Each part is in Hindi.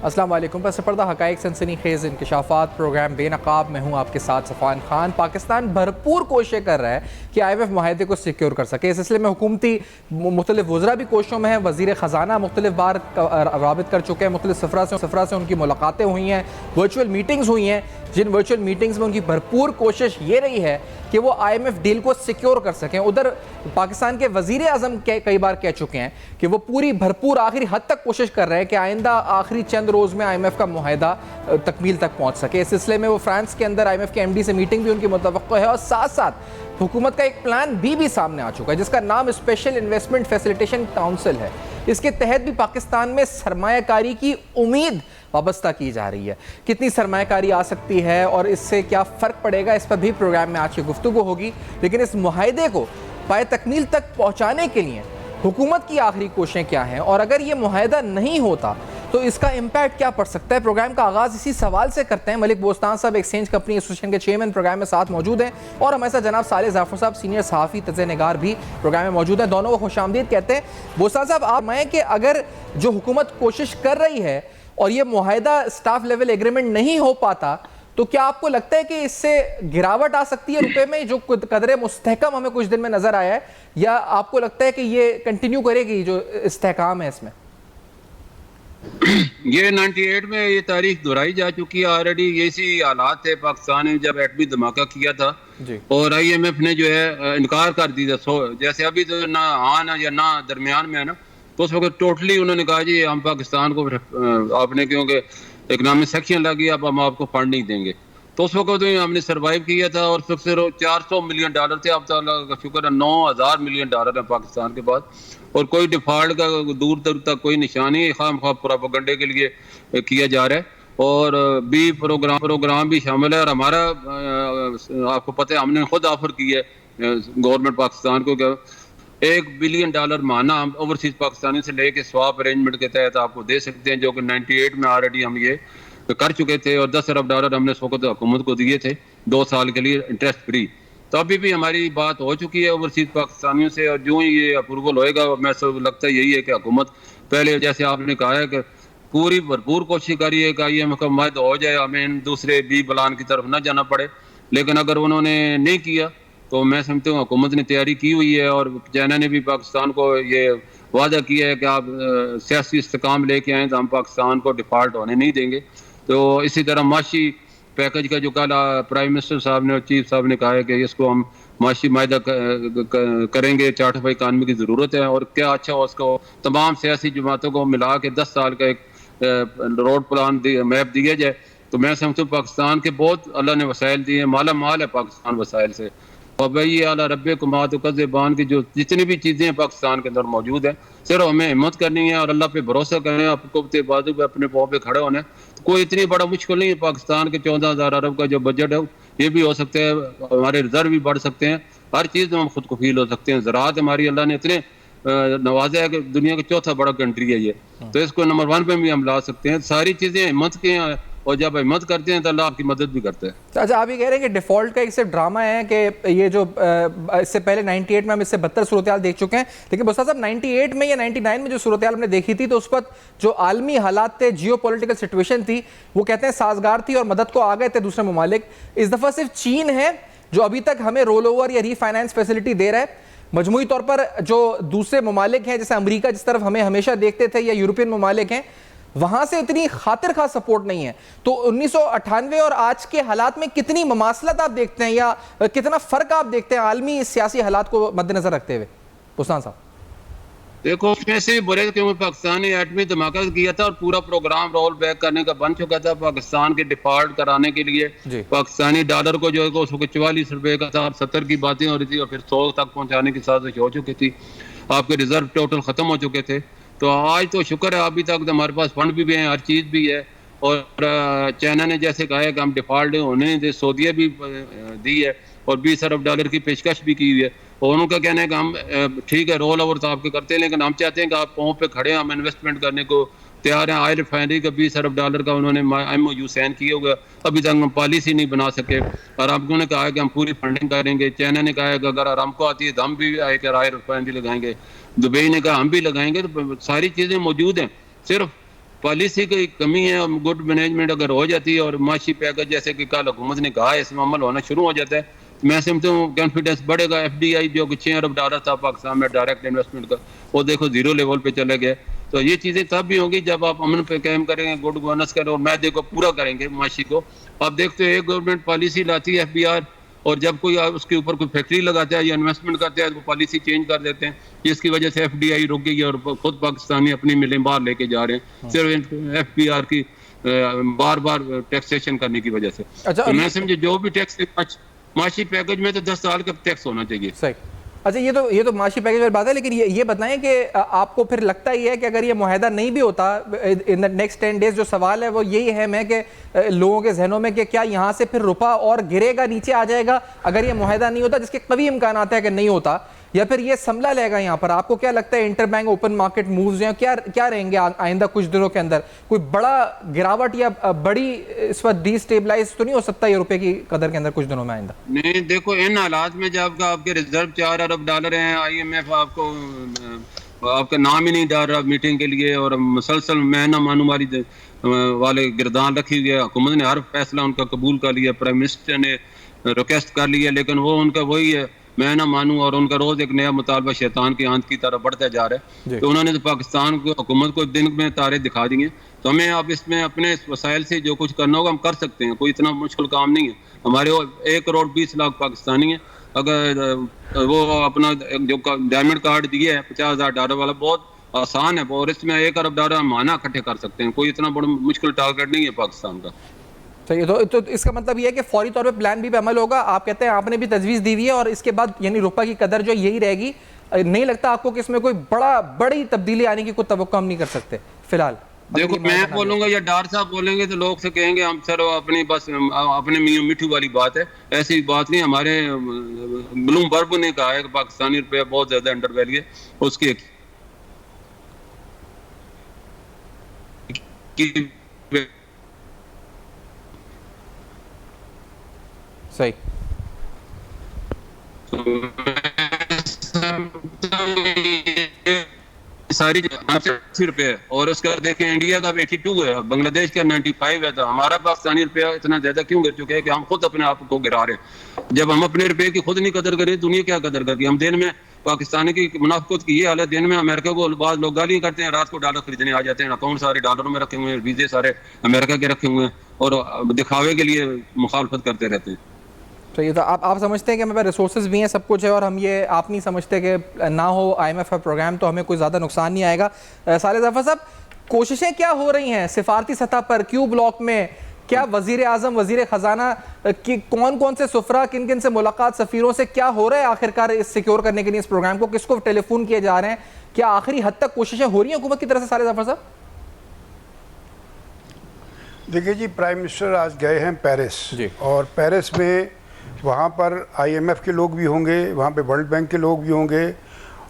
अस्सलाम वालेकुम। पस पर्दा हक़ाइक़ सनसनी खेज़ इंकशाफ़ात प्रोग्राम बेनकाब में हूँ आपके साथ सफ़ान खान। पाकिस्तान भरपूर कोशिश कर रहा है कि IMF माहदे को सिक्योर कर सके। इस सिलसिले में हुकूमती मुख्तलिफ वज़रा भी कोशिशों में है। वज़ीर ख़जाना मुख्तलिफ बार राबित कर चुके हैं, मुख्तलिफ सफ़रा से उनकी मुलाकातें हुई हैं, वर्चुअल मीटिंग्स हुई हैं, जिन वर्चुअल मीटिंग्स में उनकी भरपूर कोशिश ये रही है कि वो IMF डील को सिक्योर कर सकें। उधर पाकिस्तान के वज़ीर आज़म कई बार कह चुके हैं कि वो पूरी भरपूर आखिरी हद तक कोशिश कर रहे हैं कि आइंदा आखिरी चंद रोज़ में IMF का मुआहदा तकमील तक पहुँच सके। इस सिलसिले में वो फ्रांस के अंदर IMF के MD से मीटिंग भी उनकी मुतवक्को है और साथ साथ हुकूमत का एक प्लान भी सामने आ चुका है जिसका नाम स्पेशल इन्वेस्टमेंट फैसिलिटेशन काउंसिल है। इसके तहत भी पाकिस्तान में सरमायाकारी की उम्मीद वाबस्ता की जा रही है। कितनी सरमायाकारी आ सकती है और इससे क्या फ़र्क पड़ेगा, इस पर भी प्रोग्राम में आज की गुफ्तगू होगी। लेकिन इस मुआहदे को पाए तकमील तक पहुँचाने के लिए हुकूमत की आखिरी कोशिशें क्या हैं और अगर ये मुआहदा नहीं होता तो इसका इम्पैक्ट क्या पड़ सकता है। प्रोग्राम का आगाज़ इसी सवाल से करते हैं। मलिक बोस्तान साहब एक्सचेंज कंपनी एसोसिएशन के चेयरमैन प्रोग्राम में साथ मौजूद हैं और हमारे साथ जनाब साले जाफर साहब सीनियर सहाफ़ी तज़-ए-निगार भी प्रोग्राम में मौजूद हैं। दोनों को खुशामदीद कहते हैं। बोस्तान साहब, आप मैं कि अगर जो हुकूमत कोशिश कर रही है और ये मुआहदा स्टाफ लेवल एग्रीमेंट नहीं हो पाता तो क्या आपको लगता है कि इससे गिरावट आ सकती है रुपए में, जो कदर मुस्तहकम हमें कुछ दिन में नजर आया है, या आपको लगता है कि ये कंटिन्यू करेगी जो इस्तेहकाम है इसमें? ये 98 में ये तारीख दोहराई जा चुकी है ऑलरेडी। ये इसी हालात थे पाकिस्तान ने जब एटमी धमाका किया था जी। और IMF ने जो है इनकार कर दिया। जैसे अभी तो ना हाँ ना या ना दरमियान में है ना, तो उस वक्त टोटली उन्होंने कहा जी हम पाकिस्तान को आपने क्योंकि इकनॉमिक सेक्शन लगी अब हम आपको फंड नहीं देंगे। तो उस वक्त तो हमने सर्वाइव किया था और सबसे $400 मिलियन थे। अब तो अल्लाह का शुक्र है $9,000 मिलियन है पाकिस्तान के पास और कोई डिफॉल्ट का दूर दूर तक कोई निशानी खाम खा प्रोपेगेंडे के लिए किया जा रहा है। और भी प्रोग्राम भी शामिल है और हमारा आपको पता है हमने खुद ऑफर किया है गवर्नमेंट पाकिस्तान को $1 बिलियन माना हम ओवरसीज पाकिस्तानी से लेके स्वाप अरेंजमेंट के तहत आपको दे सकते हैं, जो कि 98 में ऑलरेडी हम ये कर चुके थे और $10 अरब हमने हुकूमत को दिए थे 2 साल के लिए इंटरेस्ट फ्री। तो अभी भी हमारी बात हो चुकी है ओवरसीज पाकिस्तानियों से और जो ही ये अप्रूवल होएगा मैं सब लगता है यही है कि हुकूमत पहले जैसे आपने कहा है कि पूरी भरपूर कोशिश करिए कि IMF का मुआहदा हो जाए, हमें दूसरे बी प्लान की तरफ न जाना पड़े। लेकिन अगर उन्होंने नहीं किया तो मैं समझता हूँ हुकूमत ने तैयारी की हुई है और चाइना ने भी पाकिस्तान को ये वादा किया है कि आप सियासी इस्तेकाम लेके आएँ तो हम पाकिस्तान को डिफ़ॉल्ट होने नहीं देंगे। तो इसी तरह माशी पैकेज का जो कल प्राइम मिनिस्टर साहब ने और चीफ साहब ने कहा है कि इसको हम माशी मायदा करेंगे, चार्टर इकानमी की ज़रूरत है और क्या अच्छा हो उसको तमाम सियासी जमातों को मिला के 10 साल का एक रोड प्लान मैप दिया जाए। तो मैं समझता हूँ पाकिस्तान के बहुत अल्लाह ने वसाइल दिए हैं, माला माल है पाकिस्तान वसाइल से। और भाई अला रब्बे कुमात कज़बान की जो जितनी भी चीज़ें हैं पाकिस्तान के अंदर मौजूद है, सिर्फ हमें हिम्मत करनी है और अल्लाह पे भरोसा करें, आपको बाजू पे अपने पाँव पे खड़े होने। तो कोई इतनी बड़ा मुश्किल नहीं है। पाकिस्तान के 14,000 अरब का जो बजट है ये भी हो सकता है, हमारे रिजर्व भी बढ़ सकते हैं, हर चीज़ में हम खुद को फील हो सकते हैं। ज़राअत हमारी अल्लाह ने इतने नवाजा है कि दुनिया का चौथा बड़ा कंट्री है ये, तो इसको नंबर 1 पे भी हम ला सकते हैं। सारी चीज़ें हिम्मत के हैं और जब हिम्मत करते हैं तो अल्लाह आपकी मदद भी करता है। अच्छा, आप ये कह रहे हैं कि डिफ़ॉल्ट का एक सिर्फ ड्रामा है कि ये जो इससे पहले 98 में हम इससे बदतर सूरत हाल देख चुके हैं। लेकिन बोस्तान साहब 98 में या 99 में जो सूरत हाल हमने देखी थी तो उस वक्त जो आलमी हालात थे, जियो पॉलिटिकल सिचुएशन थी, वो कहते हैं साजगार थी और मदद को आ गए थे दूसरे ममालिक। इस दफ़ा सिर्फ चीन है जो अभी तक हमें रोल ओवर या रीफाइनेंस फैसिलिटी दे रहा है। मजमूई तौर पर जो दूसरे ममालिक हैं जैसे अमरीका जिस तरफ हमें हमेशा देखते थे या यूरोपियन ममालिक हैं, वहां से इतनी खातिर खा सपोर्ट नहीं है। तो 1998 और आज के हालात में कितनी ममासलत आप देखते हैं या कितना फर्क आप देखते हैं आलमी सियासी हालात को मद्देनजर रखते हुए? बोस्तान साहब देखो, उसमें से बुरे क्योंकि पाकिस्तान ने एटमी धमाका किया था और पूरा प्रोग्राम रोल बैक करने का बन चुका था पाकिस्तान के डिफॉल्ट कराने के लिए। पाकिस्तानी डॉलर को जो है उसको 44 रुपए का था, 70 की बातें हो रही थी और फिर 100 तक पहुंचाने की साजिश हो चुकी थी। आपके रिजर्व टोटल खत्म हो चुके थे। तो आज तो शुक्र है अभी तक हमारे पास फंड भी हैं, हर चीज़ भी है। और चाइना ने जैसे कहा है कि हम डिफॉल्ट होने दे, सऊदीया भी दी है और $20 अरब की पेशकश भी की हुई है। और उनका कहना है कि हम ठीक है रोल ओवर तो आपके करते हैं लेकिन हम चाहते हैं कि आप पाँव पे खड़े हैं, हम इन्वेस्टमेंट करने को तैयार हैं। ऑयल रिफाइनरी का $20 अरब का उन्होंने MOU साइन किया हुआ, अभी तक हम पॉलिसी नहीं बना सके। अरामको ने कहा है कि हम पूरी फंडिंग करेंगे। चाइना ने कहा है कि अगर अरामको आती है तो हम भी आकर ऑयल रिफाइनरी लगाएंगे। दुबई ने कहा हम भी लगाएंगे। तो सारी चीज़ें मौजूद हैं, सिर्फ पॉलिसी की कमी है, गुड मैनेजमेंट अगर हो जाती है और माशी पैकेज जैसे कि कल हुकूमत ने कहा है इसमें अमल होना शुरू हो जाता है, तो मैं समझता हूँ कॉन्फिडेंस बढ़ेगा। FDI जो कि $6 अरब था पाकिस्तान में डायरेक्ट इन्वेस्टमेंट का, वो देखो जीरो लेवल पे चले गए। तो ये चीज़ें तब भी होंगी जब आप अमन पे कायम करेंगे, गुड गवर्नेंस करें और मैदे को पूरा करेंगे माशी को। आप देखते हो एक गवर्नमेंट पॉलिसी लाती है FBR, और जब कोई उसके ऊपर कोई फैक्ट्री लगाता है या इन्वेस्टमेंट करता है तो वो पॉलिसी चेंज कर देते हैं, जिसकी वजह से FDI रुक गई और खुद पाकिस्तानी अपनी मिलें बाहर लेके जा रहे हैं सिर्फ FBR की बार बार टैक्सेशन करने की वजह से। अच्छा, तो मैं समझे जो भी टैक्स माशी पैकेज में तो 10 साल का टैक्स होना चाहिए। सही। अच्छा, ये तो माशी पैकेज वाली बात है, लेकिन ये बताएं कि आपको फिर लगता ही है कि अगर ये मुआहदा नहीं भी होता इन द नेक्स्ट 10 डेज, जो सवाल है वो यही अहम है कि लोगों के जहनों में कि क्या यहाँ से फिर रुपया और गिरेगा, नीचे आ जाएगा अगर ये मुआहदा नहीं होता, जिसके कभी इम्कान है कि नहीं होता, या फिर ये संभला लेगा यहाँ पर? आपको क्या लगता है inter bank open market moves हैं क्या रहेंगे आइंदा कुछ दिनों के अंदर? कोई बड़ा गिरावट या बड़ी इस वक्त डिस्टेबलाइज तो नहीं हो सकता ये रुपए की कदर के अंदर कुछ दिनों में आइंदा? नहीं, देखो इन हालात में जब आपके रिजर्व $4 अरब हैं, IMF आपको आपका नाम ही नहीं डाल रहा मीटिंग के लिए, और मुसलसल महीना मानू वाले गिरदान रखी हुई है, हुकूमत ने हर फैसला उनका कबूल कर लिया, प्राइम मिनिस्टर ने रिक्वेस्ट कर लिया, लेकिन वो उनका वही है मैं ना मानूं, और उनका रोज एक नया मुतालबा शैतान की आंत की तरह बढ़ता जा रहा है। तो उन्होंने तो पाकिस्तान को हुकूमत को दिन में तारे दिखा दिए, तो हमें अब इसमें अपने वसाइल से जो कुछ करना होगा हम कर सकते हैं, कोई इतना मुश्किल काम नहीं है। हमारे 1,20,00,000 पाकिस्तानी हैं, अगर वो अपना जो डायमंड कार्ड दिया है $50,000 वाला, बहुत आसान है, और इसमें $1 अरब माना इकट्ठे कर सकते हैं, कोई इतना बड़ा मुश्किल टारगेट नहीं है पाकिस्तान का। सही। तो इसका मतलब ये है कि फौरी तौर पे प्लान बी पे अमल होगा। आप कहते हैं आपने भी तजवीज़ दी हुई है, और इसके बाद यानी रुपये की कदर जो यही रहेगी। नहीं लगता आपको कि इसमें कोई बड़ी तब्दीली आने की कोई तवक्को हम नहीं कर सकते फिलहाल? देखो, मैं बोलूंगा या डार साहब बोलेंगे तो लोग से कहेंगे हम सर अपनी बस अपने मियां मिठू वाली बात है, ऐसी बात नहीं। हमारे ब्लूमबर्ग ने कहा है कि पाकिस्तानी रुपया बहुत ज्यादा अंडर वैल्यू है, उसकी सही। सारी ₹80 और उसका देखें इंडिया का 82 है, बांग्लादेश का 95 है, तो हमारा पाकिस्तानी रुपया इतना ज्यादा क्यों गिर चुका है कि हम खुद अपने आप को गिरा रहे हैं। जब हम अपने रुपये की खुद नहीं कदर करें, दुनिया क्या कदर करती है? हम दिन में पाकिस्तानी की मुनाफिकत की ये हालत, दिन में अमेरिका को बाद लोग गाली करते हैं, रात को डॉलर खरीदने आ जाते हैं, अकाउंट सारे डॉलरों में रखे हुए हैं, वीजे सारे अमेरिका के रखे हुए हैं, और दिखावे के लिए मुखालफत करते रहते हैं। तो ये तो आप समझते हैं कि हमारे पास रिसोर्सेज भी हैं, सब कुछ है, और हम ये आप नहीं समझते कि ना हो IMF का प्रोग्राम तो हमें कोई ज़्यादा नुकसान नहीं आएगा? साले ज़फ़र साहब, कोशिशें क्या हो रही हैं सिफारती सतह पर, क्यू ब्लॉक में? क्या वज़ीर आज़म, वज़ीर ख़जाना की कौन से सुफरा, किन किन से मुलाकात, सफ़ीरों से क्या हो रहा है आखिरकार इस सिक्योर करने के लिए इस प्रोग्राम को? किसको टेलीफोन किए जा रहे हैं? क्या आखिरी हद तक कोशिशें हो रही हैं हुकूमत की तरफ से? साले ज़फ़र साहब देखिए जी, प्राइम मिनिस्टर आज गए हैं पेरिस, और पेरिस में वहाँ पर IMF के लोग भी होंगे, वहाँ पे वर्ल्ड बैंक के लोग भी होंगे,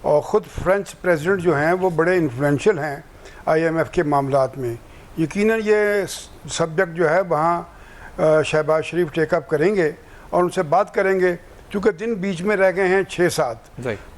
और ख़ुद फ्रेंच प्रेसिडेंट जो हैं वो बड़े इन्फ्लुएंशियल हैं IMF के मामलात में। यकीनन ये सब्जेक्ट जो है वहाँ शहबाज शरीफ टेकअप करेंगे और उनसे बात करेंगे, क्योंकि दिन बीच में रह गए हैं 6-7,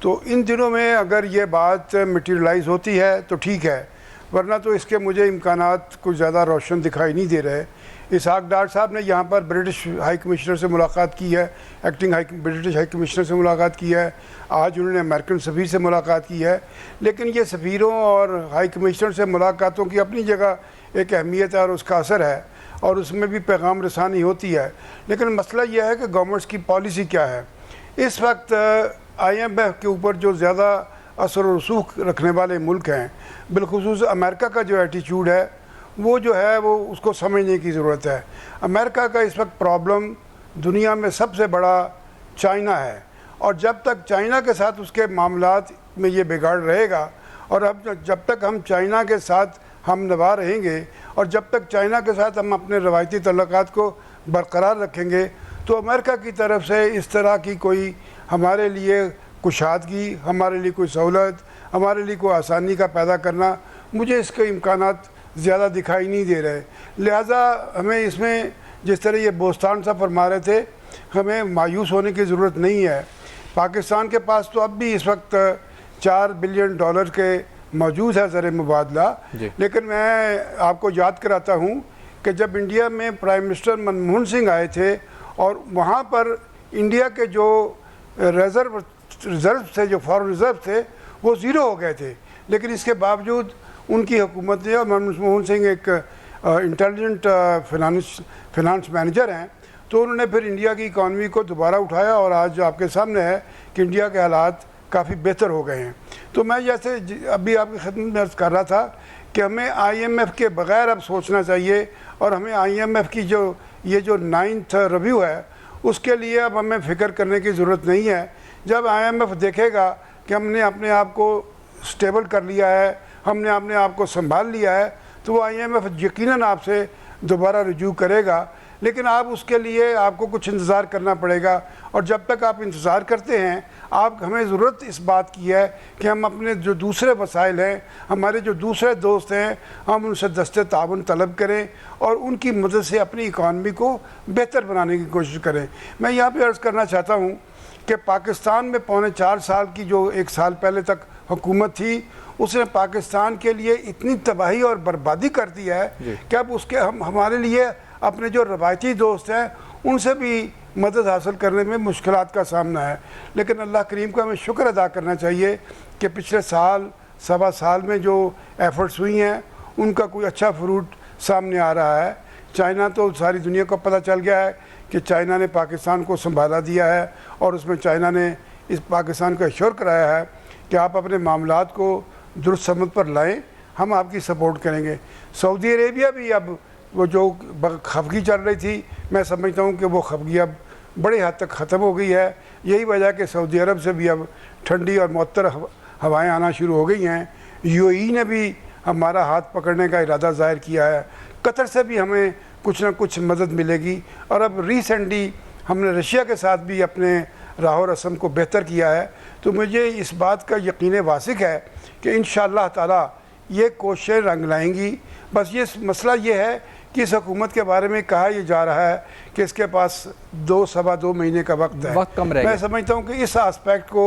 तो इन दिनों में अगर ये बात मटीरियलाइज होती है तो ठीक है, वरना तो इसके मुझे इम्कानात कुछ ज़्यादा रोशन दिखाई नहीं दे रहे। इसहाक डार साहब ने यहाँ पर ब्रिटिश हाई कमिश्नर से मुलाकात की है, एक्टिंग ब्रिटिश हाई कमिश्नर से मुलाकात की है, आज उन्होंने अमेरिकन सफ़ीर से मुलाकात की है। लेकिन ये सफ़ीरों और हाई कमिश्नर से मुलाकातों की अपनी जगह एक अहमियत है और उसका असर है, और उसमें भी पैगाम रसानी होती है। लेकिन मसला यह है कि गवर्नमेंट्स की पॉलिसी क्या है। इस वक्त IMF के ऊपर जो ज़्यादा असर और रसूख रखने वाले मुल्क हैं, बिलखुसूस अमेरिका का जो एटीट्यूड है वो जो है वो उसको समझने की ज़रूरत है। अमेरिका का इस वक्त प्रॉब्लम दुनिया में सबसे बड़ा चाइना है, और जब तक चाइना के साथ उसके मामलात में ये बिगाड़ रहेगा, और अब जब तक हम चाइना के साथ हम नवा रहेंगे, और जब तक चाइना के साथ हम अपने रवायती तल्लुकात को बरकरार रखेंगे, तो अमेरिका की तरफ से इस तरह की कोई हमारे लिए कुशादगी, हमारे लिए कोई सहूलत, हमारे लिए कोई आसानी का पैदा करना, मुझे इसके इम्कानात ज़्यादा दिखाई नहीं दे रहे। लिहाजा हमें इसमें जिस तरह ये बोस्तान सा फरमा रहे थे, हमें मायूस होने की ज़रूरत नहीं है। पाकिस्तान के पास तो अब भी इस वक्त $4 बिलियन के मौजूद है ज़र मुबादला। लेकिन मैं आपको याद कराता हूँ कि जब इंडिया में प्राइम मिनिस्टर मनमोहन सिंह आए थे और वहाँ पर इंडिया के जो रिज़र्व थे, जो फॉरेन रिज़र्व थे, वो ज़ीरो हो गए थे। लेकिन इसके बावजूद उनकी हुकूमत ने, और मनमोहन सिंह एक इंटेलिजेंट फिनांस मैनेजर हैं, तो उन्होंने फिर इंडिया की इकॉनमी को दोबारा उठाया और आज आपके सामने है कि इंडिया के हालात काफ़ी बेहतर हो गए हैं। तो मैं जैसे अभी आपकी खिदमत में अर्ज़ कर रहा था कि हमें IMF के बग़ैर अब सोचना चाहिए और हमें IMF की जो 9th रिव्यू है उसके लिए अब हमें फ़िक्र करने की ज़रूरत नहीं है। जब IMF देखेगा कि हमने अपने आप को स्टेबल कर लिया है, हमने अपने आप को संभाल लिया है, तो वो IMF यकीनन आपसे दोबारा रुजू करेगा। लेकिन आप उसके लिए आपको कुछ इंतज़ार करना पड़ेगा, और जब तक आप इंतज़ार करते हैं, आप हमें ज़रूरत इस बात की है कि हम अपने जो दूसरे वसाइल हैं, हमारे जो दूसरे दोस्त हैं, हम उनसे दस्ते ताउन तलब करें और उनकी मदद से अपनी इकॉनमी को बेहतर बनाने की कोशिश करें। मैं यहाँ पर अर्ज़ करना चाहता हूँ कि पाकिस्तान में 4.25 साल की जो 1 साल पहले तक हुकूमत थी, उसने पाकिस्तान के लिए इतनी तबाही और बर्बादी कर दी है कि अब उसके हमारे लिए अपने जो रवायती दोस्त हैं उनसे भी मदद हासिल करने में मुश्किलात का सामना है। लेकिन अल्लाह करीम का हमें शुक्र अदा करना चाहिए कि पिछले साल सवा साल में जो एफ़र्ट्स हुई हैं उनका कोई अच्छा फ्रूट सामने आ रहा है। चाइना तो सारी दुनिया को पता चल गया है कि चाइना ने पाकिस्तान को संभाला दिया है, और उसमें चाइना ने इस पाकिस्तान को एश्योर कराया है कि आप अपने मामलात को दुरुस्त समझ पर लाएं, हम आपकी सपोर्ट करेंगे। सऊदी अरेबिया भी अब वो जो खफगी चल रही थी, मैं समझता हूँ कि वो खफगी अब बड़े हद तक ख़त्म हो गई है। यही वजह कि सऊदी अरब से भी अब ठंडी और मुअत्तर हवाएं आना शुरू हो गई हैं। UAE ने भी हमारा हाथ पकड़ने का इरादा ज़ाहिर किया है। कतर से भी हमें कुछ ना कुछ मदद मिलेगी, और अब रिसेंटली हमने रशिया के साथ भी अपने राह रस्म को बेहतर किया है। तो मुझे इस बात का यकीन वासिक है कि इंशाअल्लाह ताला ये कोशिशें रंग लाएंगी। बस ये मसला ये है कि इस हुकूमत के बारे में कहा यह जा रहा है कि इसके पास 2-2.25 महीने का वक्त है। वक्त कम रहेगा। मैं समझता हूँ कि इस आस्पेक्ट को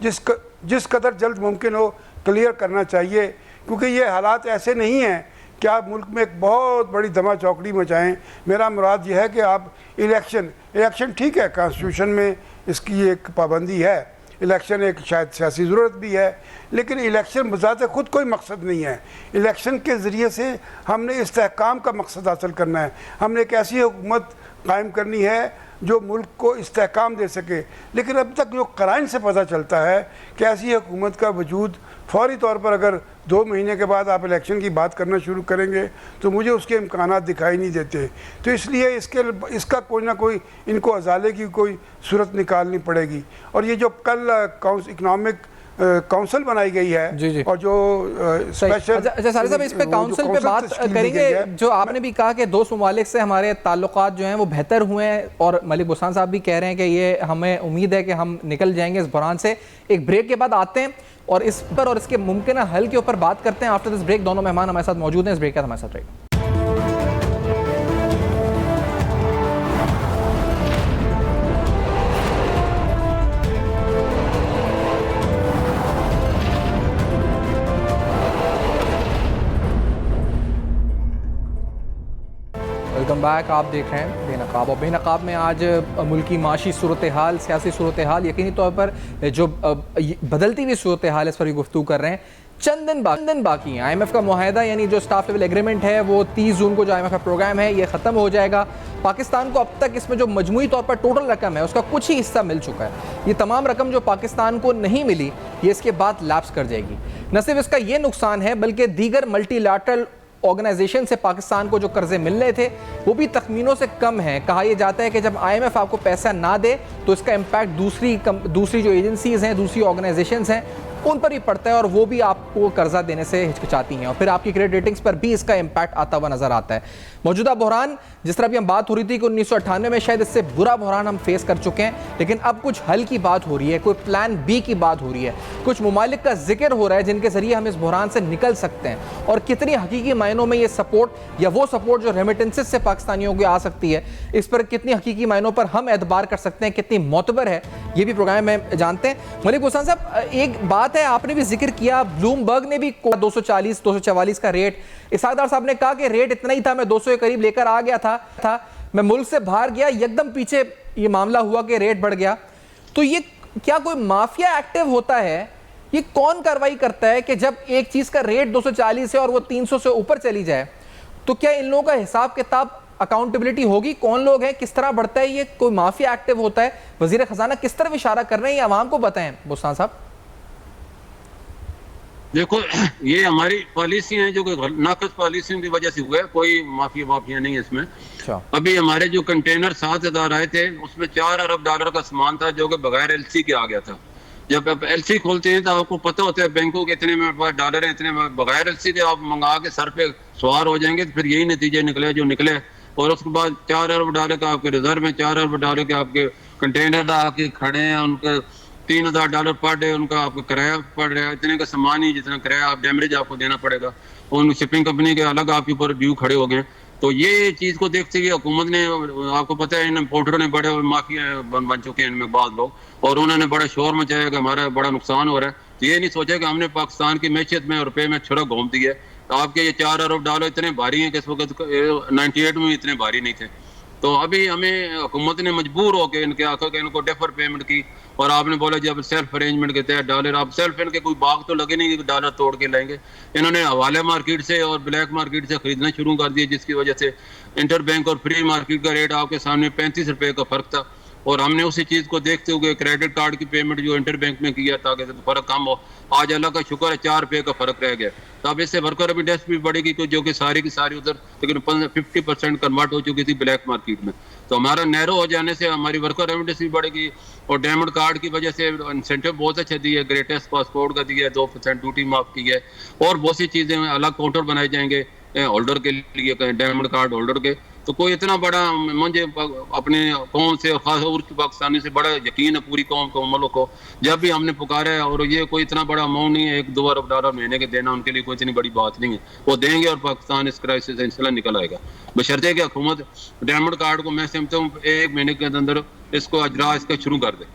जिस कदर जल्द मुमकिन हो क्लियर करना चाहिए, क्योंकि ये हालात ऐसे नहीं हैं कि आप मुल्क में एक बहुत बड़ी धमा चौकड़ी मचाएं। मेरा मुराद यह है कि आप इलेक्शन ठीक है, कॉन्स्टिट्यूशन में इसकी एक पाबंदी है, इलेक्शन एक शायद सियासी ज़रूरत भी है, लेकिन इलेक्शन बज़ाते ख़ुद कोई मकसद नहीं है। इलेक्शन के ज़रिए से हमने इस्तेहकाम का मकसद हासिल करना है। हमने एक ऐसी हुकूमत कायम करनी है जो मुल्क को इस्तेहकाम दे सके। लेकिन अब तक जो कराइन से पता चलता है कि ऐसी हुकूमत का वजूद फौरी तौर पर अगर 2 महीने के बाद आप इलेक्शन की बात करना शुरू करेंगे तो मुझे उसके इम्कानात दिखाई नहीं देते। तो इसलिए इसका कोई ना कोई इनको अजाले की कोई सूरत निकालनी पड़ेगी। और ये जो कल इकनॉमिक काउंसिल बनाई गई है जी। और जो स्पेशल अच्छा सारे साहब इस पे काउंसिल पे बात करेंगे। जो आपने भी कहा कि दोस्त ममालिक से हमारे ताल्लुकात जो हैं वो बेहतर हुए हैं, और मलिक बुरहान साहब भी कह रहे हैं कि ये हमें उम्मीद है कि हम निकल जाएंगे इस बहरान से। एक ब्रेक के बाद आते हैं और इस पर और इसके मुमकिन हल के ऊपर बात करते हैं। आफ्टर दिस ब्रेक दोनों मेहमान हमारे साथ मौजूद हैं। इस ब्रेक के बाद हमारे साथ रहेगा। Welcome back. आप देख रहे हैं बेनकाब, और बेनकाब में आज मुल्की माशी सूरत हाल, सियासी सूरत हाल, यकीनी तौर पर जो बदलती हुई सूरत हाल है इस पर भी गुफ्तगू कर रहे हैं। चंद दिन बाकी हैं। IMF का मुआहदा यानी जो स्टाफ लेवल एग्रीमेंट है वो 30 जून को जो IMF का प्रोग्राम है ये ख़त्म हो जाएगा। पाकिस्तान को अब तक इसमें जो मजमूई तौर पर टोटल रकम है उसका कुछ ही हिस्सा मिल चुका है। ये तमाम रकम जो पाकिस्तान को नहीं मिली ये इसके बाद लैप्स कर जाएगी। न सिर्फ इसका ये नुकसान है बल्कि दीगर मल्टीलैटरल ऑर्गेनाइजेशन से पाकिस्तान को जो कर्जे मिल रहे थे वो भी तखमीनों से कम है। कहा यह जाता है कि जब IMF आपको पैसा ना दे तो इसका इम्पैक्ट दूसरी जो एजेंसीज हैं, दूसरी ऑर्गेनाइजेशंस हैं, उन पर भी पड़ता है और वो भी आपको कर्जा देने से हिचकिचाती हैं और फिर आपकी क्रेडिट रेटिंग्स पर भी इसका इम्पैक्ट आता हुआ नजर आता है। मौजूदा बहरान, जिस तरह भी हम बात हो रही थी कि 1998 में शायद इससे बुरा बहरान हम फेस कर चुके हैं, लेकिन अब कुछ हल की बात हो रही है, कोई प्लान बी की बात हो रही है, कुछ ममालिक का जिक्र हो रहा है जिनके जरिए हम इस बहरान से निकल सकते हैं। और कितनी हकीकी मायनों में ये सपोर्ट या वो सपोर्ट जो रेमिटेंसेस से पाकिस्तानियों को आ सकती है, इस पर कितनी हकीकी मायनों पर हम एतबार कर सकते हैं, कितनी मोतबर है, ये भी प्रोग्राम में जानते हैं। मलिक हुसैन साहब, एक बात बात है, आपने भी जिक्र किया, ब्लूमबर्ग ने भी 240 244 का रेट, इसहाकदार साहब ने कहा कि रेट इतना ही था, मैं 200 के करीब लेकर आ गया था, मैं मुल्क से बाहर गया, एकदम पीछे ये मामला हुआ कि रेट बढ़ गया। तो ये क्या कोई माफिया एक्टिव होता है? ये कौन कार्रवाई करता है कि जब एक चीज का रेट 240 है और वो 300 से ऊपर चली जाए? तो क्या इन लोगों का हिसाब किताब, अकाउंटेबिलिटी होगी? कौन लोग हैं, किस तरह बढ़ता है ये? कोई माफिया एक्टिव होता है? वजीर खजाना किस तरफ इशारा कर रहे हैं, ये अवाम को बताएं बोस्तान साहब। देखो, ये हमारी पॉलिसी है जो कि नाकस पॉलिसियों की वजह से हुआ है, कोई माफिया नहीं है इसमें। अभी हमारे जो कंटेनर 7,000 आए थे, उसमें $4 अरब का सामान था जो कि बगैर एलसी के आ गया था। जब आप एलसी खोलते हैं तो आपको पता होता है बैंकों के इतने में डॉलर है, इतने में, बगैर एलसी के आप मंगा के सर पे सवार हो जाएंगे, तो फिर यही नतीजे निकले जो निकले। और उसके बाद $4 अरब का आपके रिजर्व में, $4 अरब के आपके कंटेनर आके खड़े हैं, उनके $3,000 पर डे उनका आपको किराया पड़ रहा है। इतने का सामान ही जितना किराया आप डैमरेज आपको देना पड़ेगा, उन शिपिंग कंपनी के अलग आपके ऊपर ड्यू खड़े हो गए। तो ये चीज को देखते हुए हुकूमत ने, आपको पता है इन इम्पोर्टरों ने बड़े माफिया बन चुके हैं इनमें बाद लोग, और उन्होंने बड़ा शोर मचाया कि हमारा बड़ा नुकसान हो रहा है। तो ये नहीं सोचा कि हमने पाकिस्तान की मैशियत में रुपए में छुरा घूम दी है। तो आपके ये $4 अरब इतने भारी हैं कि इस वक्त 98 में इतने भारी नहीं थे। तो अभी हमें हुकूमत ने मजबूर होकर इनके आखिर के इनको डेफर पेमेंट की, और आपने बोला जब सेल्फ अरेंजमेंट के तहत डॉलर, आप सेल्फ इनके कोई बाग तो लगे नहीं कि डॉलर तोड़ के लाएंगे। इन्होंने हवाले मार्केट से और ब्लैक मार्केट से खरीदना शुरू कर दिया, जिसकी वजह से इंटर बैंक और फ्री मार्केट का रेट आपके सामने 35 रुपए का फर्क था। और हमने उसी चीज को देखते हुए क्रेडिट कार्ड की पेमेंट जो इंटर बैंक में किया ताकि तो फर्क कम हो। आज अल्लाह का शुक्र है $4 का फर्क रह गया। तो अब इससे वर्कर रेमिटेंस भी बढ़ेगी, जो कि सारी की सारी उधर तकरीबन 50% कन्वर्ट हो चुकी थी ब्लैक मार्केट में। तो हमारा नैरो हो जाने से हमारी वर्कर रेमिटेंस भी बढ़ेगी। और डायमंड कार्ड की वजह से इंसेंटिव बहुत अच्छा दिया, ग्रेटेस्ट पासपोर्ट का दिया, 2% ड्यूटी माफ की है, और बहुत सी चीजें अलग काउंटर बनाए जाएंगे होल्डर के लिए, डायमंड कार्ड होल्डर के। तो कोई इतना बड़ा, मुझे अपने कौम से और खास और पाकिस्तानी से बड़ा यकीन है पूरी कौम को, मुल्क को, जब भी हमने पुकारा है। और ये कोई इतना बड़ा अमाउंट नहीं है, $1-2 अरब महीने के देना उनके लिए कोई इतनी बड़ी बात नहीं है। वो देंगे और पाकिस्तान इस क्राइसिस से इंशाल्लाह निकल आएगा, बशर्ते कि हुकूमत डायमंड कार्ड को, मैं समझता हूँ 1 महीने के अंदर इसको अजरा इसका शुरू कर दे।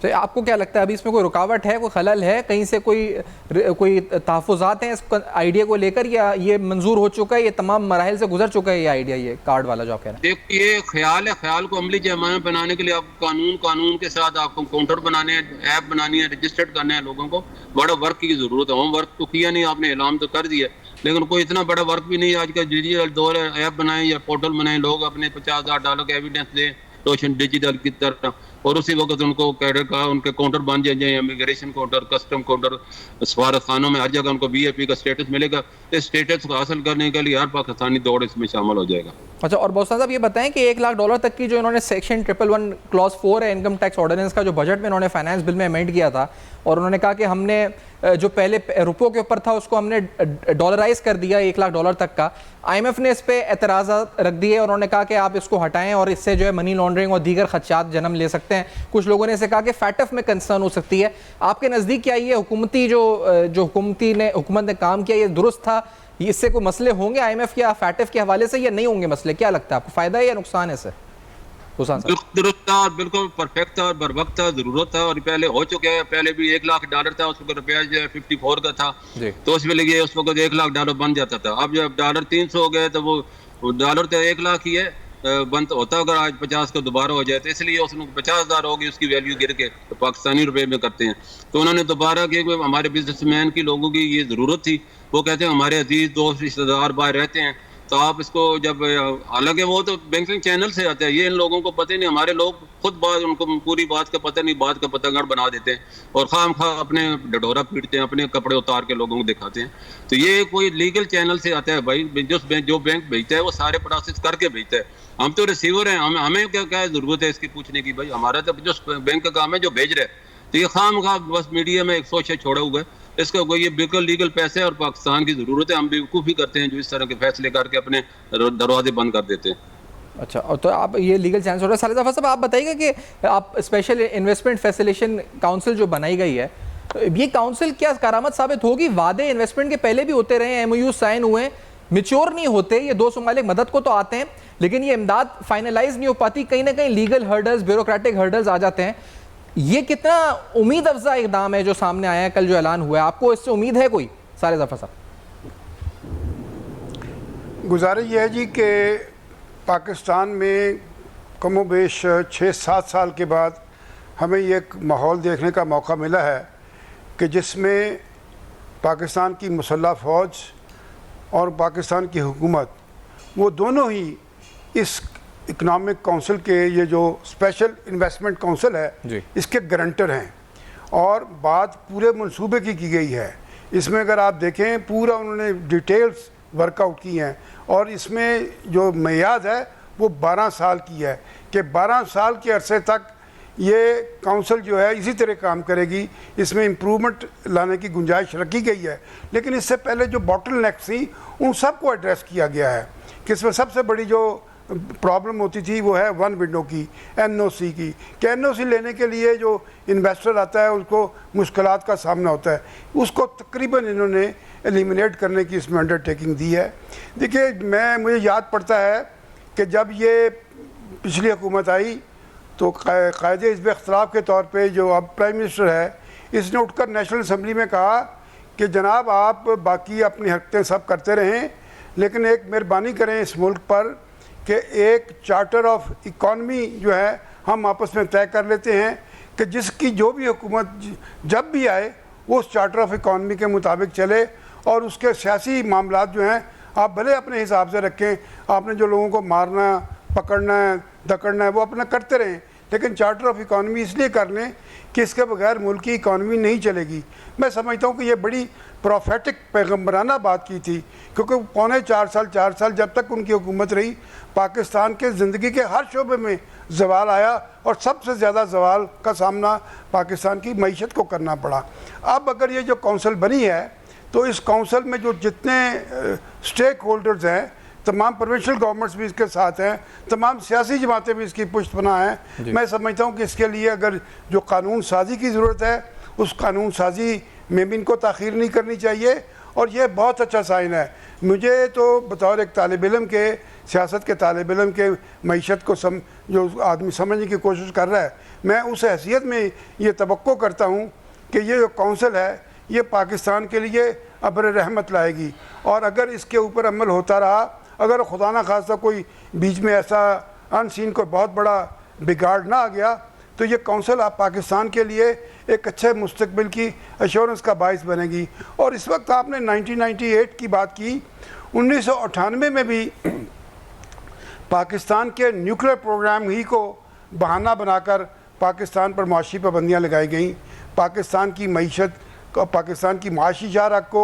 तो आपको क्या लगता है, अभी इसमें कोई रुकावट है, कोई खलल है, कहीं से कोई तहफ़्फ़ुज़ात हैं इस आइडिया को लेकर, या ये मंजूर हो चुका है, ये तमाम मराहिल से गुजर चुका है ये आइडिया, ये कार्ड वाला जो आप कह रहे हैं? देखिए, ये ख्याल है, ख्याल को अमली जमाना बनाने के लिए आपको कानून के साथ आपको काउंटर बनाने हैं, ऐप बनानी है, रजिस्टर्ड करना है, लोगों को बड़ा वर्क की जरूरत है। होम वर्क तो किया नहीं आपने, ऐलान तो कर दिया, लेकिन कोई इतना बड़ा वर्क भी नहीं। आज का डिजिटल दौर है, ऐप बनाए या पोर्टल बनाए, लोग अपने $50,000 का एविडेंस दें रोशन डिजिटल की तरह, और उसी वक्त उनको क्रेडिट कार्ड, उनके काउंटर बन जाए, इमिग्रेशन काउंटर, कस्टम काउंटर, सफारत खानों में हर जगह उनको VIP का स्टेटस मिलेगा। इस स्टेटस को हासिल करने के लिए हर पाकिस्तानी दौड़ इसमें शामिल हो जाएगा। अच्छा, और बोस्तान साहब ये बताएं कि $1,00,000 तक की जो इन्होंने सेक्शन 111 क्लॉज 4 है इनकम टैक्स ऑर्डिनेंस का, जो बजट में इन्होंने फाइनेंस बिल में अमेंड किया था, और उन्होंने कहा कि हमने जो पहले रुपयों के ऊपर था उसको हमने डॉलराइज कर दिया $1,00,000 तक का। IMF ने इस पे एतराज़ात रख दिए और उन्होंने कहा कि आप इसको हटाएं और इससे जो है मनी लॉन्ड्रिंग और दीगर खदशात जन्म ले सकते हैं। कुछ लोगों ने इसे कहा कि फैटफ में कंसर्न हो सकती है। आपके नज़दीक क्या ये हुकूमती जो हुकूमत ने काम किया, ये दुरुस्त था? इससे कोई मसले होंगे IMF या फैटफ के हवाले से, या नहीं होंगे मसले? क्या लगता है आपको, फायदा है या नुकसान है इससे? दुरुस्त था और बिल्कुल परफेक्ट था और बर वक्त था, जरूरत था, और पहले हो चुके हैं। पहले भी $1,00,000 था, उस वक्त रुपया जो है 54 का था, तो उसमें लगे उस वक्त $1,00,000 बन जाता था। अब जब डॉलर 300 हो गए तो वो डॉलर तो 1,00,000 ही है, बंद होता अगर आज 50 का दोबारा हो जाए, तो इसलिए उसने 50,000 होगी उसकी वैल्यू गिर के, तो पाकिस्तानी रुपए में करते हैं। तो उन्होंने दोबारा कि हमारे बिजनेसमैन की लोगों की ये जरूरत थी, वो कहते हैं हमारे अजीज दोस्त रिश्तेदार बाहर रहते हैं, तो आप इसको जब, हालांकि वो तो बैंकिंग चैनल से आते हैं, ये इन लोगों को पता नहीं, हमारे लोग खुद बात, उनको पूरी बात का पता नहीं, बात का पतंगड़ बना देते हैं और खाम खा अपने डडोरा पीटते हैं, अपने कपड़े उतार के लोगों को दिखाते हैं। तो ये कोई लीगल चैनल से आता है भाई, जो बैंक भेजता है वो सारे प्रोसेस करके भेजता है। हम तो रिसीवर हैं, हमें क्या जरूरत है इसकी पूछने की? भाई हमारा तो जो बैंक का काम है जो भेज रहे हैं, तो ये खाम खा बस मीडिया में एक सोच छोड़ा हुआ है। इसका कोई, ये बिल्कुल लीगल पैसे है और पाकिस्तान की जरूरत है। हम बेवकूफ़ी करते हैं जो इस तरह के फैसले करके अपने दरवाजे बंद कर देते हैं। अच्छा, और तो आप ये लीगल चांस हो रहा है। सालिद ज़फ़र साहब, आप बताइएगा कि आप स्पेशल इन्वेस्टमेंट फैसिलिटेशन काउंसिल जो बनाई गई है, ये काउंसिल क्या कारामद साबित होगी? वादे इन्वेस्टमेंट के पहले भी होते रहे हैं, MOU साइन हुए, मिच्योर नहीं होते। ये 2 ममालिक मदद को तो आते हैं, लेकिन ये इमदाद फाइनलाइज नहीं हो पाती, कहीं ना कहीं लीगल हर्डल्स, ब्यूरोक्रेटिक हर्डल्स आ जाते हैं। ये कितना उम्मीद अफजा इकदाम है जो सामने आया है, कल जो ऐलान हुआ है, आपको इससे उम्मीद है कोई? सारे ज़फ़र साहब, गुजारिश ये है जी कि पाकिस्तान में कमोबेश 6-7 साल के बाद हमें ये एक माहौल देखने का मौका मिला है कि जिसमें पाकिस्तान की मुसल्लह फ़ौज और पाकिस्तान की हुकूमत, वो दोनों ही इस इकनॉमिक काउंसिल के, ये जो स्पेशल इन्वेस्टमेंट काउंसिल है, इसके गारंटर हैं और बात पूरे मंसूबे की गई है। इसमें अगर आप देखें पूरा उन्होंने डिटेल्स वर्कआउट की हैं और इसमें जो मियाद है वो 12 साल की है कि 12 साल के अरसे तक ये काउंसिल जो है इसी तरह काम करेगी। इसमें इम्प्रूवमेंट लाने की गुंजाइश रखी गई है, लेकिन इससे पहले जो बॉटल नेक्स थी उन सबको एड्रेस किया गया है कि इसमें सबसे बड़ी जो प्रॉब्लम होती थी वो है वन विंडो की, एनओसी की, कि एनओसी लेने के लिए जो इन्वेस्टर आता है उसको मुश्किलात का सामना होता है, उसको तकरीबन इन्होंने एलिमिनेट करने की इसमें अंडरटेकिंग दी है। देखिए, मुझे याद पड़ता है कि जब ये पिछली हुकूमत आई तो कायदे हिज़्ब इख्तिलाफ के तौर पे जो अब प्राइम मिनिस्टर है, इसने उठकर नेशनल असम्बली में कहा कि जनाब आप बाकी अपनी हरकतें सब करते रहें, लेकिन एक मेहरबानी करें इस मुल्क पर कि एक चार्टर ऑफ इकॉनमी जो है हम आपस में तय कर लेते हैं कि जिसकी जो भी हुकूमत जब भी आए वो उस चार्टर ऑफ इकॉनमी के मुताबिक चले और उसके सियासी मामलात जो हैं आप भले अपने हिसाब से रखें, आपने जो लोगों को मारना, पकड़ना है, दकड़ना है वो अपना करते रहें, लेकिन चार्टर ऑफ इकॉनमी इसलिए कर लें कि इसके बगैर मुल्क की इकॉनमी नहीं चलेगी। मैं समझता हूँ कि ये बड़ी प्रोफेटिक पैगम्बराना बात की थी, क्योंकि 4 साल जब तक उनकी हुकूमत रही पाकिस्तान के ज़िंदगी के हर शोबे में जवाल आया और सबसे ज़्यादा जवाल का सामना पाकिस्तान की मईशत को करना पड़ा। अब अगर ये जो कौंसल बनी है तो इस काउंसिल में जो जितने स्टेक होल्डर्स हैं, तमाम प्रोविंशियल गवर्नमेंट्स भी इसके साथ हैं, तमाम सियासी जमातें भी इसकी पुष्टपनाह हैं। मैं समझता हूँ कि इसके लिए अगर जो कानून साजी की ज़रूरत है उस कानून साजी में भी इनको ताख़ीर नहीं करनी चाहिए और ये बहुत अच्छा साइन है। मुझे तो बतौर एक तालिब इल्म के, सियासत के तालिब इल्म के, मईशत को जो आदमी समझने की कोशिश कर रहा है, मैं उस हैसियत में ये तवक्को करता हूँ कि ये जो काउंसिल है ये पाकिस्तान के लिए अबर रहमत लाएगी और अगर इसके ऊपर अमल होता रहा, अगर खुदा न खास्ता कोई बीच में ऐसा अनसीन कोई बहुत बड़ा बिगाड़ ना आ गया तो ये काउंसिल आप पाकिस्तान के लिए एक अच्छे मुस्तकबिल की एश्योरेंस का बाइस बनेगी। और इस वक्त आपने 1998 की बात की, 1998 में भी पाकिस्तान के न्यूक्लियर प्रोग्राम ही को बहाना बनाकर पाकिस्तान पर मुआशी पाबंदियाँ लगाई गई, पाकिस्तान की मईशत को, पाकिस्तान की माशी शाहराह को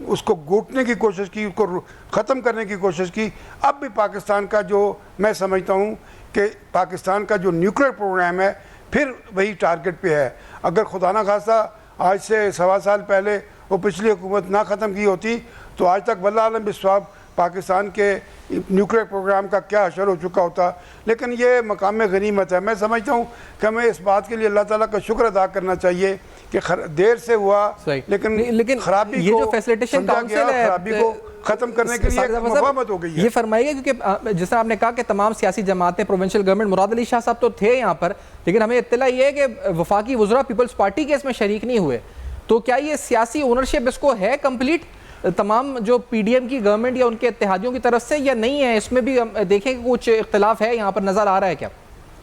उसको घोटने की कोशिश की, उसको ख़त्म करने की कोशिश की। अब भी पाकिस्तान का जो मैं समझता हूँ कि पाकिस्तान का जो न्यूक्लियर प्रोग्राम है फिर वही टारगेट पे है। अगर खुदा न खास्ता आज से 1.25 साल पहले वो पिछली हुकूमत ना ख़त्म की होती तो आज तक वल्लाह आलम बिस्वाब पाकिस्तान के न्यूक्लियर प्रोग्राम का क्या असर हो चुका होता। लेकिन ये मकाम गनीमत है। मैं समझता हूँ कि हमें इस बात के लिए अल्लाह ताला का शुक्र अदा करना चाहिए कि देर से हुआ लेकिन खराबी ये जो फैसिलिटेशन काउंसिल है खराबी को ख़त्म करने के लिए मुफाहमत हो गई है। ये फरमाइएगा क्योंकि जिस तरह आपने कहा कि तमाम सियासी जमातें, प्रोविंशियल गवर्नमेंट, मुराद अली शाह साहब तो थे यहाँ पर, लेकिन हमें इत्तला ये है कि वफाकी वज़रा पीपल्स पार्टी के इसमें शरीक नहीं हुए। तो क्या ये सियासी ओनरशिप इसको है कंप्लीट तमाम जो पीडीएम की गवर्नमेंट या उनके इत्तेहादियों की तरफ से या नहीं है? इसमें भी देखें कि कुछ इख्तिलाफ है यहाँ पर नज़र आ रहा है क्या?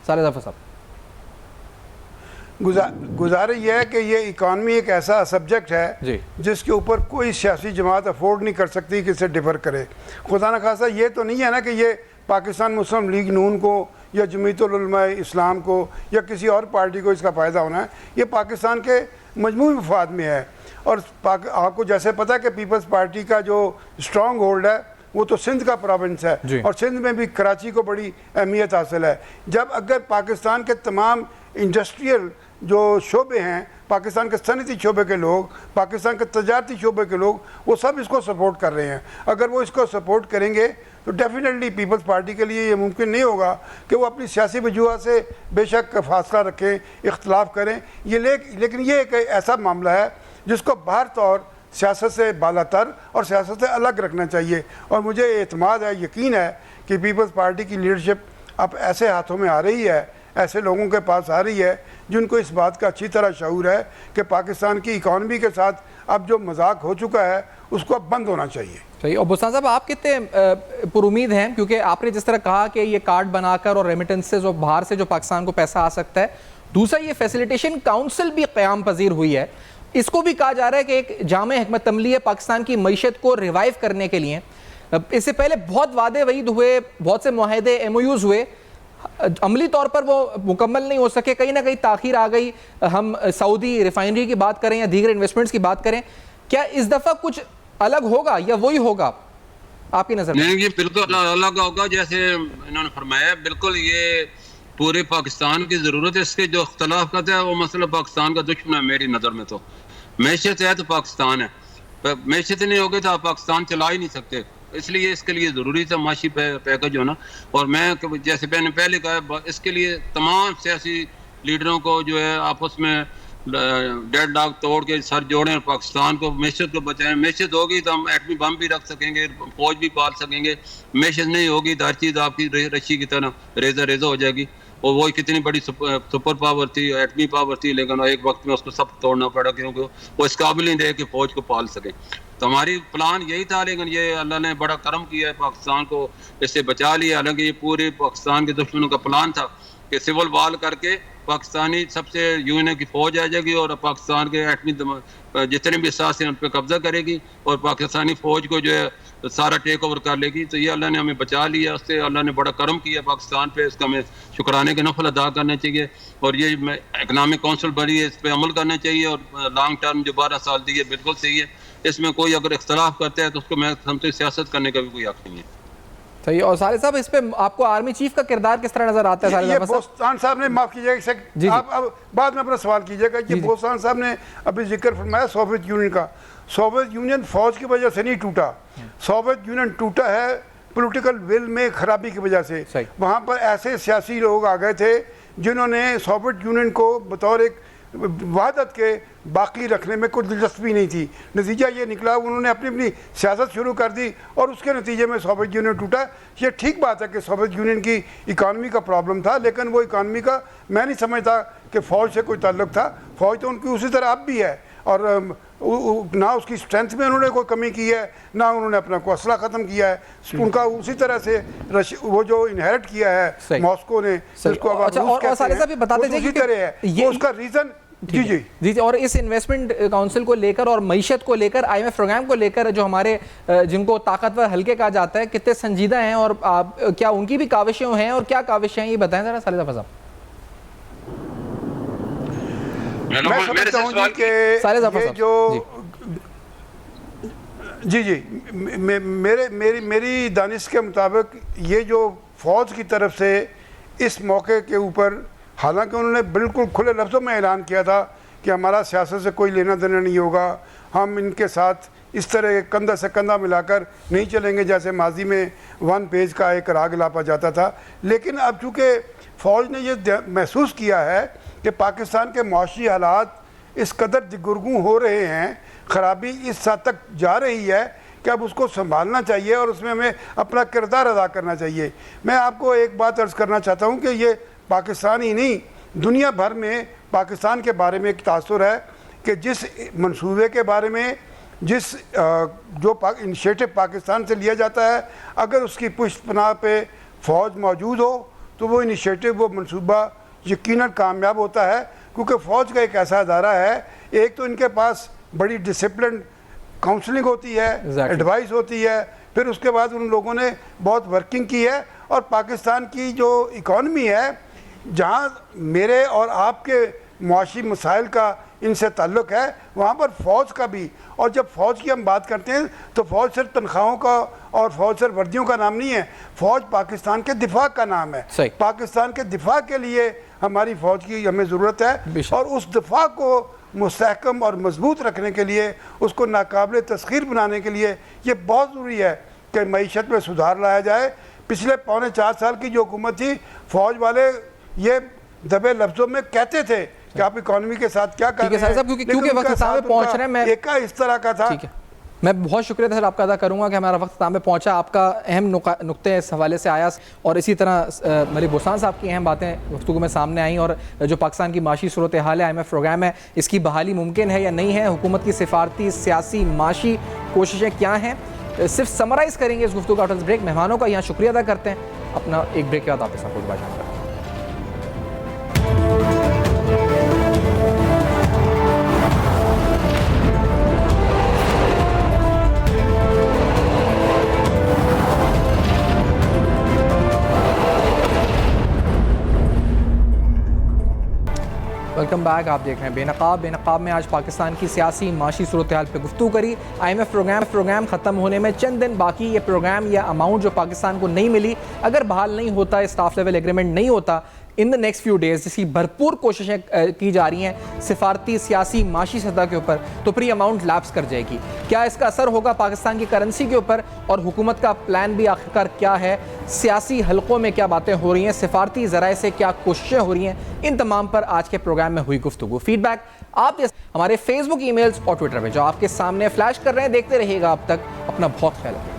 सारे ज़फ़र साहब, गुजारिश यह है कि ये इकानमी एक ऐसा सब्जेक्ट है जिसके ऊपर कोई सियासी जमात अफोर्ड नहीं कर सकती कि इसे डिफर करे। खुदा न खासा ये तो नहीं है ना कि ये पाकिस्तान मुस्लिम लीग नून को या जमीयतुल उलमा इस्लाम को या किसी और पार्टी को इसका फ़ायदा होना है। ये पाकिस्तान के मजमूई मफाद में है। और आपको जैसे पता है कि पीपल्स पार्टी का जो स्ट्रॉन्ग होल्ड है वो तो सिंध का प्रोविंस है और सिंध में भी कराची को बड़ी अहमियत हासिल है। जब अगर पाकिस्तान के तमाम इंडस्ट्रियल जो शोबे हैं, पाकिस्तान के सनती शोबे के लोग, पाकिस्तान के तजारती शोबे के लोग, वो सब इसको सपोर्ट कर रहे हैं। अगर वो इसको सपोर्ट करेंगे तो डेफिनेटली पीपल्स पार्टी के लिए ये मुमकिन नहीं होगा कि वो अपनी सियासी वजूहत से बेशक फासला रखें, इख्तलाफ करें। लेकिन ये एक ऐसा मामला है जिसको बाहर तौर सियासत से बालातर और सियासत से अलग रखना चाहिए। और मुझे एतमाद है, यकीन है कि पीपल्स पार्टी की लीडरशिप अब ऐसे हाथों में आ रही है, ऐसे लोगों के पास आ रही है जिनको इस बात का अच्छी तरह शऊर है कि पाकिस्तान की इकॉनमी के साथ अब जो मजाक हो चुका है उसको अब बंद होना चाहिए। सही। और बुस्तान साहब, आप कितने पुरुमीद हैं, क्योंकि आपने जिस तरह कहा कि ये कार्ड बनाकर और रेमिटेंसेस और बाहर से जो पाकिस्तान को पैसा आ सकता है, दूसरा ये फैसिलिटेशन काउंसिल भी क़याम पजीर हुई है, इसको भी कहा जा रहा है कि एक जामे हिकमत अमली है पाकिस्तान की मईशत को रिवाइव करने के लिए। इससे पहले बहुत वादे वईद हुए, बहुत से मुआहदे MOUs हुए, अमली तौर पर वो मुकम्मल नहीं हो सके, कहीं ना कहीं ताखीर आ गई। हम सऊदी रिफाइनरी की बात करें या दीगर इन्वेस्टमेंट्स की बात करें, क्या इस दफ़ा कुछ अलग होगा या वही होगा आपकी नज़र में? नहीं, ये बिल्कुल अलग होगा। जैसे इन्होंने फरमाया, बिल्कुल ये पूरे पाकिस्तान की ज़रूरत है। इसके जो अख्तलाफ करते हैं वो मसला पाकिस्तान का दुश्मन है मेरी नज़र में। तो मैशियत है तो पाकिस्तान है, मैशियत नहीं होगी तो आप पाकिस्तान चला ही नहीं सकते। इसलिए इसके लिए ज़रूरी था माशी पैकेज होना। और मैं जैसे मैंने पहले कहा, इसके लिए तमाम सियासी लीडरों को जो है आपस में डेड लॉक तोड़ के सर जोड़ें और पाकिस्तान को मैशियत को बचाएं। मैशियत होगी तो हम एटमी बम भी रख सकेंगे, फौज भी पाल सकेंगे। मैशियत नहीं होगी तो हर चीज़ आपकी रस्सी की तरह रेजा रेजा हो जाएगी। और वो कितनी बड़ी सुपर पावर थी, एटमी पावर थी, लेकिन एक वक्त में उसको सब तोड़ना पड़ा क्योंकि वो इस काबिल नहीं रहे कि फौज को पाल सके। तो हमारी प्लान यही था, लेकिन ये अल्लाह ने बड़ा करम किया है, पाकिस्तान को इससे बचा लिया। हालांकि ये पूरे पाकिस्तान के दुश्मनों का प्लान था कि सिविल वार करके पाकिस्तानी सबसे यूएनए की फौज आ जाएगी और पाकिस्तान के एटमी जितने भी असास हैं उन पर कब्जा करेगी और पाकिस्तानी फौज को जो है सारा टेक ओवर कर लेगी। तो ये अल्लाह ने हमें बचा लिया, उससे अल्लाह ने बड़ा करम किया पाकिस्तान पे। इसका हमें शुक्राने के नफल अदा करना चाहिए। और ये इकनॉमिक काउंसिल बनी है, इस पर अमल करना चाहिए। और लॉन्ग टर्म जो 12 साल दी है बिल्कुल सही है। इसमें कोई अगर इख्तलाफ करता है तो उसको मैं समझते सियासत करने का भी कोई हक नहीं है। सही। और साले साहब, इस पे आपको आर्मी चीफ का किरदार किस तरह नजर आता है? ये बोस्तान साहब ने, माफ कीजिएगा, आप अब बाद में अपना सवाल कीजिएगा। ये बोस्तान साहब ने अभी जिक्र फरमाया सोवियत यूनियन का। सोवियत यूनियन फौज की वजह से नहीं टूटा, सोवियत यूनियन टूटा है पॉलिटिकल विल में खराबी की वजह से। वहाँ पर ऐसे सियासी लोग आ गए थे जिन्होंने सोवियत यूनियन को बतौर एक वहादत के बाकी रखने में कोई दिलचस्पी नहीं थी। नतीजा ये निकला, उन्होंने अपनी अपनी सियासत शुरू कर दी और उसके नतीजे में सोवियत यूनियन टूटा। ये ठीक बात है कि सोवियत यूनियन की इकानमी का प्रॉब्लम था, लेकिन वो इकानमी का मैं नहीं समझता कि फ़ौज से कोई ताल्लुक था। फ़ौज तो उनकी उसी तरह अब भी है और ना उसकी स्ट्रेंथ में उन्होंने कोई कमी की है, ना उन्होंने अपना कोई असला ख़त्म किया है। उनका उसी तरह से वो जो इनहेरिट किया है मॉस्को ने, उसको अब उसी तरह है। वो उसका रीज़न जी जी जी जी। और इस इन्वेस्टमेंट काउंसिल को लेकर और मईशत को लेकर, IMF प्रोग्राम को लेकर, जो हमारे जिनको ताकतवर हल्के कहा जाता है, कितने संजीदा हैं और क्या उनकी भी काविशें हैं और क्या काविशें हैं, ये बताएं जरा सालिद अफा साहब। मैं समझता हूँ कि ये जो जी जी मेरी दानिश के मुताबिक ये जो फौज की तरफ से इस मौके के ऊपर, हालांकि उन्होंने बिल्कुल खुले लफ्ज़ों में ऐलान किया था कि हमारा सियासत से कोई लेना देना नहीं होगा, हम इनके साथ इस तरह कंधा से कंधा मिलाकर नहीं चलेंगे जैसे माजी में 1 पेज का एक राग लापा जाता था। लेकिन अब चूँकि फ़ौज ने ये महसूस किया है कि पाकिस्तान के मुआशी हालात इस कदर दिगुरगू हो रहे हैं, ख़राबी इस हद तक जा रही है कि अब उसको संभालना चाहिए और उसमें हमें अपना किरदार अदा करना चाहिए। मैं आपको एक बात अर्ज़ करना चाहता हूँ कि ये पाकिस्तान ही नहीं, दुनिया भर में पाकिस्तान के बारे में एक तासुर है कि जिस मंसूबे के बारे में, जिस जो इनिशिएटिव पाकिस्तान से लिया जाता है, अगर उसकी पुष्टपनाह पे फ़ौज मौजूद हो तो वो इनिशिएटिव, वो मंसूबा यकीनन कामयाब होता है। क्योंकि फ़ौज का एक ऐसा अदारा है, एक तो इनके पास बड़ी डिसिप्लिन काउंसलिंग होती है, एडवाइस होती है, फिर उसके बाद उन लोगों ने बहुत वर्किंग की है। और पाकिस्तान की जो इकॉनमी है, जहाँ मेरे और आपके मुआशी मसाइल का इनसे ताल्लुक़ है, वहाँ पर फ़ौज का भी। और जब फ़ौज की हम बात करते हैं तो फ़ौज सिर्फ तनख्वाहों का और फ़ौज सिर्फ वर्दियों का नाम नहीं है, फ़ौज पाकिस्तान के दिफा का नाम है। पाकिस्तान के दिफा के लिए हमारी फ़ौज की हमें ज़रूरत है और उस दिफा को मुस्तहकम और मजबूत रखने के लिए, उसको नाकाबिल तस्खीर बनाने के लिए ये बहुत ज़रूरी है कि मईशत में सुधार लाया जाए। पिछले 3.25 साल की जो हुकूमत थी, फ़ौज वाले ये दबे लफ्ज़ों में कहते थे कि आप इकॉनमी के साथ क्या कर रहे हैं, क्योंकि वक्त सामने पहुंच रहे हैं, मैं एक इस तरह का था। मैं बहुत शुक्रिया सर आपका अदा करूँगा कि हमारा वक्त इख्तिताम पे पहुँचा, आपका अहम नुक्ते इस हवाले से आया और इसी तरह मलिक बुरसान साहब की अहम बातें गुफ्तगू में सामने आई और जो पाकिस्तान की माशी सूरत हाल है, IMF प्रोग्राम है, इसकी बहाली मुमकिन है या नहीं है, हुकूमत की सिफारती सियासी माशी कोशिशें क्या हैं, सिर्फ समराइज़ करेंगे इस गुफ्तगू का आफ्टर ब्रेक। मेहमानों का यहाँ शुक्रिया अदा करते हैं, अपना एक ब्रेक के बाद आपके साथ कुछ बात करते हैं। Welcome back. आप देख रहे हैं बेनकाब में आज पाकिस्तान की सियासी माशी सूरत हाल पर गुफ्तगू करी। IMF प्रोग्राम ख़त्म होने में चंद दिन बाकी, ये प्रोग्राम या अमाउंट जो पाकिस्तान को नहीं मिली, अगर बहाल नहीं होता, स्टाफ लेवल एग्रीमेंट नहीं होता in the next few days, जिसकी भरपूर कोशिशें की जा रही हैं सिफारती सियासी माशी सतह के ऊपर, तो फिर अमाउंट लैप्स कर जाएगी। क्या इसका असर होगा पाकिस्तान की करेंसी के ऊपर और हुकूमत का प्लान भी आखिरकार क्या है, सियासी हलकों में क्या बातें हो रही हैं, सिफारती ज़राए से क्या कोशिशें हो रही हैं, इन तमाम पर आज के प्रोग्राम में हुई गुफ्तगू। फीडबैक आप हमारे फेसबुक, ईमेल्स और ट्विटर पर जो आपके सामने फ्लैश कर रहे हैं, देखते रहिएगा। अब तक अपना बहुत ख्याल रखिए।